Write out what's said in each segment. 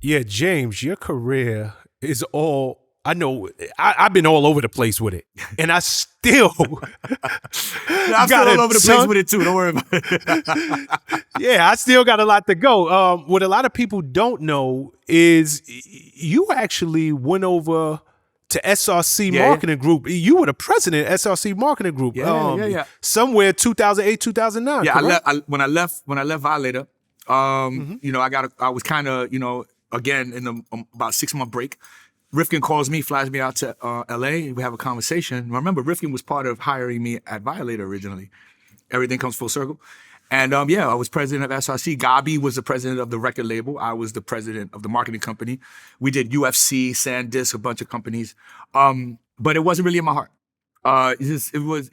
Yeah, James, your career is all. I know I've been all over the place with it, and I still I'm still all over the place with it too. Don't worry about it. Yeah, I still got a lot to go. What a lot of people don't know is you actually went over to SRC Marketing Group. You were the president of SRC Marketing Group. Yeah. Somewhere 2008, 2009. Yeah, when I left Violator, I was kind of, again in about 6-month break. Rifkin calls me, flies me out to LA. We have a conversation. Remember, Rifkin was part of hiring me at Violator originally. Everything comes full circle. And I was president of SRC. Gabi was the president of the record label. I was the president of the marketing company. We did UFC, SanDisk, a bunch of companies. But it wasn't really in my heart. It was,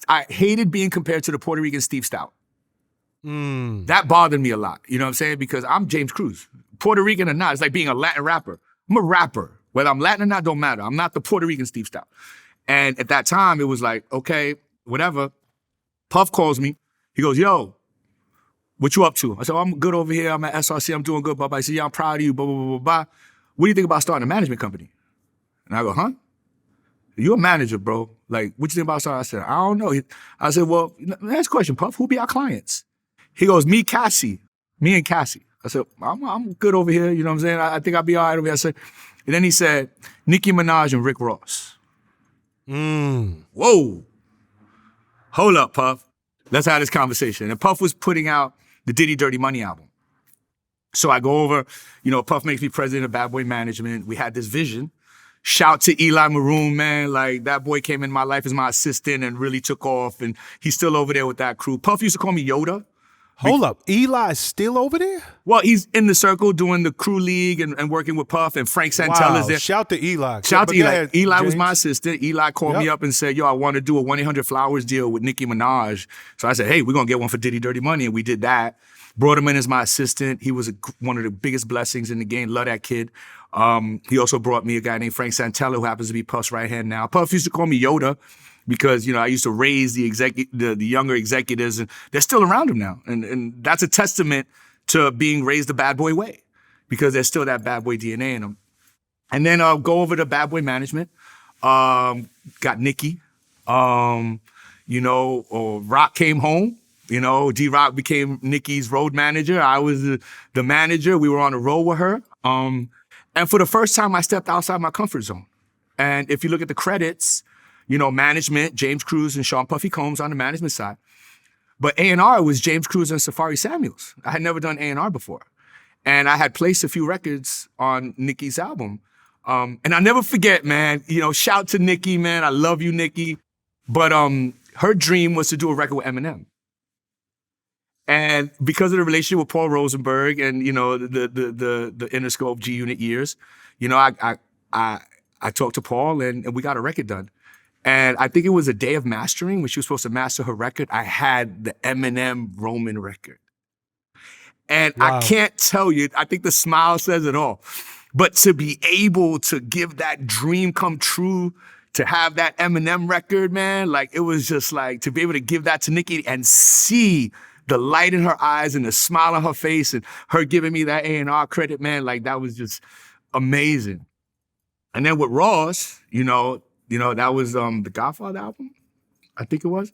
I hated being compared to the Puerto Rican Steve Stoute. That bothered me a lot. You know what I'm saying? Because I'm James Cruz. Puerto Rican or not, it's like being a Latin rapper. I'm a rapper. Whether I'm Latin or not, don't matter. I'm not the Puerto Rican Steve Stoute. And at that time, it was like, okay, whatever. Puff calls me. He goes, yo, what you up to? I said, I'm good over here. I'm at SRC. I'm doing good, blah, blah. He said, yeah, I'm proud of you, blah, blah, blah, blah, blah. What do you think about starting a management company? And I go, huh? You're a manager, bro. Like, what you think about starting? I said, I don't know. I said, well, next question, Puff. Who be our clients? He goes, me and Cassie. I said, I'm good over here. You know what I'm saying? I think I'll be all right over here. I said, and then he said, Nicki Minaj and Rick Ross. Whoa. Hold up, Puff. Let's have this conversation. And Puff was putting out the Diddy Dirty Money album. So I go over, Puff makes me president of Bad Boy Management. We had this vision. Shout to Eli Maroon, man. Like, that boy came in my life as my assistant and really took off. And he's still over there with that crew. Puff used to call me Yoda. Hold up. Eli is still over there? Well, he's in the circle doing the crew league and working with Puff, and Frank Santel is there. Shout to Eli. Shout to Eli. Eli was my assistant. Eli called me up and said, yo, I want to do a 1-800-Flowers deal with Nicki Minaj. So I said, hey, we're going to get one for Diddy Dirty Money. And we did that. Brought him in as my assistant. He was one of the biggest blessings in the game. Love that kid. He also brought me a guy named Frank Santel, who happens to be Puff's right hand now. Puff used to call me Yoda, because, I used to raise the younger executives, and they're still around him now. And that's a testament to being raised the bad boy way, because there's still that bad boy DNA in them. And then I'll go over to Bad Boy Management. Got Nicki. Rock came home. D-Rock became Nicki's road manager. I was the manager. We were on the road with her. And for the first time, I stepped outside my comfort zone. And if you look at the credits, management, James Cruz and Shawn Puffy Combs on the management side. But A&R was James Cruz and Safari Samuels. I had never done A&R before. And I had placed a few records on Nicki's album. And I'll never forget, man, shout to Nicki, man. I love you, Nicki. But her dream was to do a record with Eminem. And because of the relationship with Paul Rosenberg and, the Interscope G-Unit years, I talked to Paul and we got a record done. And I think it was a day of mastering when she was supposed to master her record. I had the Eminem Roman record. And wow. I can't tell you, I think the smile says it all. But to be able to give that dream come true, to have that Eminem record, man, like it was just like to be able to give that to Nicki and see the light in her eyes and the smile on her face and her giving me that A&R credit, man, like that was just amazing. And then with Ross, that was the Godfather album, I think it was.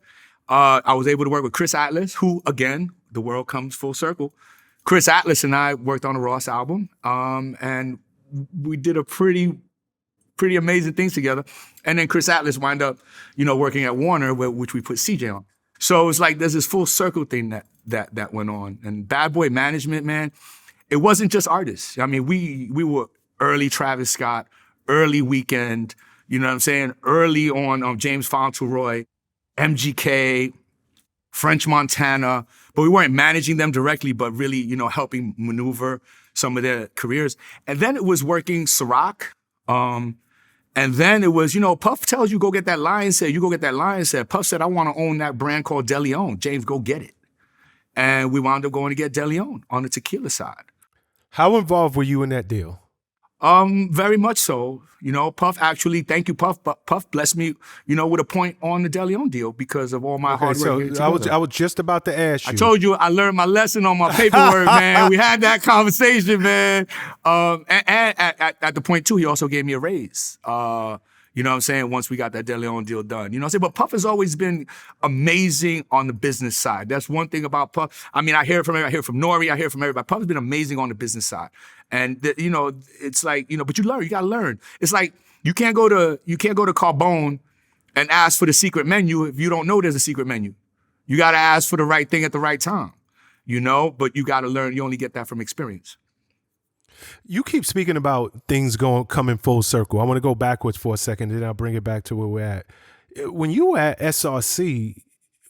I was able to work with Chris Atlas, who, again, the world comes full circle. Chris Atlas and I worked on a Ross album, and we did a pretty amazing things together. And then Chris Atlas wound up, working at Warner, which we put CJ on. So it's like there's this full circle thing that went on. And Bad Boy Management, man, it wasn't just artists. I mean, we were early Travis Scott, early Weeknd, you know what I'm saying? Early on James Fauntleroy, MGK, French Montana, but we weren't managing them directly, but really, helping maneuver some of their careers. And then it was working Ciroc. And then it was, Puff tells you, go get that Lion's Head. You go get that Lion's Head. Puff said, I want to own that brand called De Leon. James, go get it. And we wound up going to get De Leon on the tequila side. How involved were you in that deal? Very much so. You know, Puff actually, thank you, Puff. But Puff blessed me, you know, with a point on the De Leon deal because of all my hard work. So getting I together. was just about to ask you. I told you I learned my lesson on my paperwork, man. We had that conversation, man. And at the point too, he also gave me a raise. You know what I'm saying? Once we got that De Leon deal done. You know what I'm saying? But Puff has always been amazing on the business side. That's one thing about Puff. I mean, I hear it from everybody. I hear it from Nori. I hear it from everybody. Puff has been amazing on the business side. And, you know, it's like, you know, but you learn. You got to learn. It's like you can't go to Carbone and ask for the secret menu if you don't know there's a secret menu. You got to ask for the right thing at the right time, you know, but you got to learn. You only get that from experience. You keep speaking about things coming full circle. I want to go backwards for a second, then I'll bring it back to where we're at. When you were at SRC,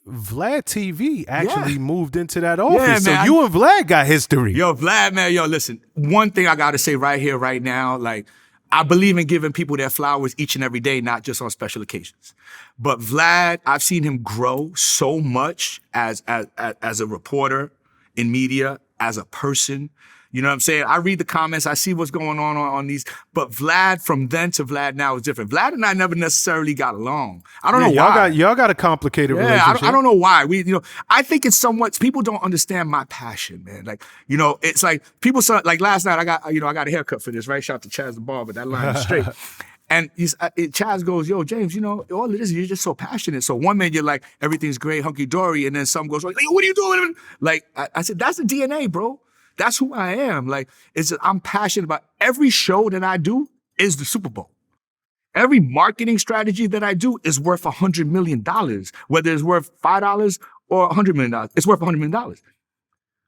Vlad TV actually moved into that office. man, so you and Vlad got history. Yo, Vlad, man, yo, listen, one thing I got to say right here, right now, like, I believe in giving people their flowers each and every day, not just on special occasions. But Vlad, I've seen him grow so much as a reporter in media, as a person. You know what I'm saying? I read the comments, I see what's going on these, but Vlad from then to Vlad now is different. Vlad and I never necessarily got along. I don't know why. Y'all got a complicated relationship. I don't know why. I think it's somewhat, people don't understand my passion, man. Like, you know, it's like people saw, like last night I got a haircut for this, right? Shout out to Chaz the barber, that line is straight. And Chaz goes, yo, James, you know, all it is, you're just so passionate. So one minute you're like, everything's great, hunky-dory, and then some goes, like, what are you doing? Like, I said, that's the DNA, bro. That's who I am. Like, I'm passionate about every show that I do is the Super Bowl. Every marketing strategy that I do is worth $100 million, whether it's worth $5 or $100 million. It's worth $100 million.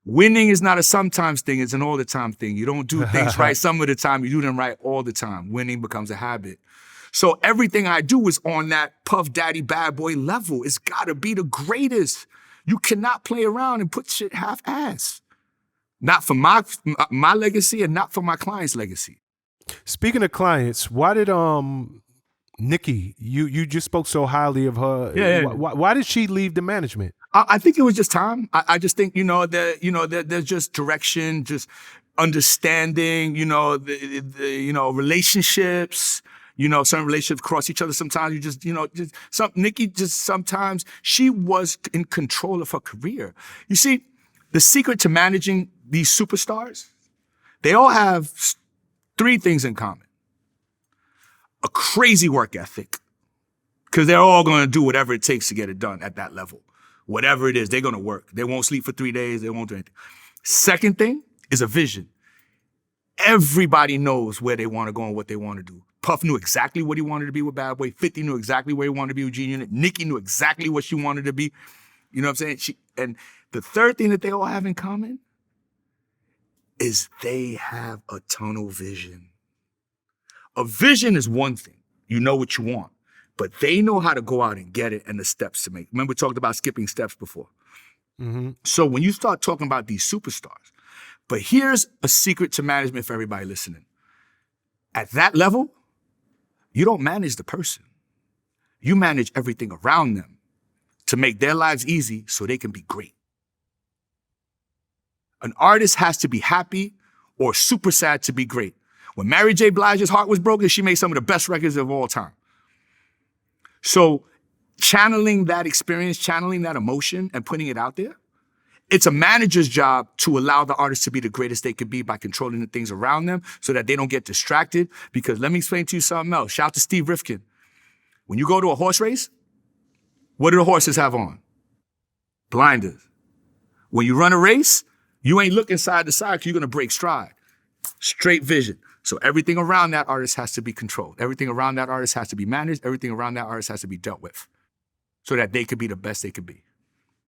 Winning is not a sometimes thing, it's an all the time thing. You don't do things right some of the time, you do them right all the time. Winning becomes a habit. So everything I do is on that Puff Daddy bad boy level. It's gotta be the greatest. You cannot play around and put shit half-ass. Not for my legacy and not for my client's legacy. Speaking of clients, why did Nicki, you just spoke so highly of her. Yeah. Why did she leave the management? I think it was just time. I just think, there's just direction, just understanding, relationships, certain relationships cross each other. Sometimes Nicki sometimes she was in control of her career. You see, the secret to managing these superstars, they all have three things in common. A crazy work ethic, because they're all going to do whatever it takes to get it done at that level. Whatever it is, they're going to work. They won't sleep for 3 days. They won't do anything. Second thing is a vision. Everybody knows where they want to go and what they want to do. Puff knew exactly what he wanted to be with Bad Boy. 50 knew exactly where he wanted to be with G-Unit. Nicki knew exactly what she wanted to be. You know what I'm saying? And the third thing that they all have in common is they have a tunnel vision. A vision is one thing. You know what you want. But they know how to go out and get it and the steps to make. Remember, we talked about skipping steps before. Mm-hmm. So when you start talking about these superstars, but here's a secret to management for everybody listening. At that level, you don't manage the person. You manage everything around them to make their lives easy so they can be great. An artist has to be happy or super sad to be great. When Mary J. Blige's heart was broken, she made some of the best records of all time. So channeling that experience, channeling that emotion and putting it out there, it's a manager's job to allow the artist to be the greatest they could be by controlling the things around them so that they don't get distracted. Because let me explain to you something else. Shout out to Steve Rifkin. When you go to a horse race, what do the horses have on? Blinders. When you run a race, you ain't looking side to side because you're going to break stride. Straight vision. So everything around that artist has to be controlled. Everything around that artist has to be managed. Everything around that artist has to be dealt with so that they could be the best they could be.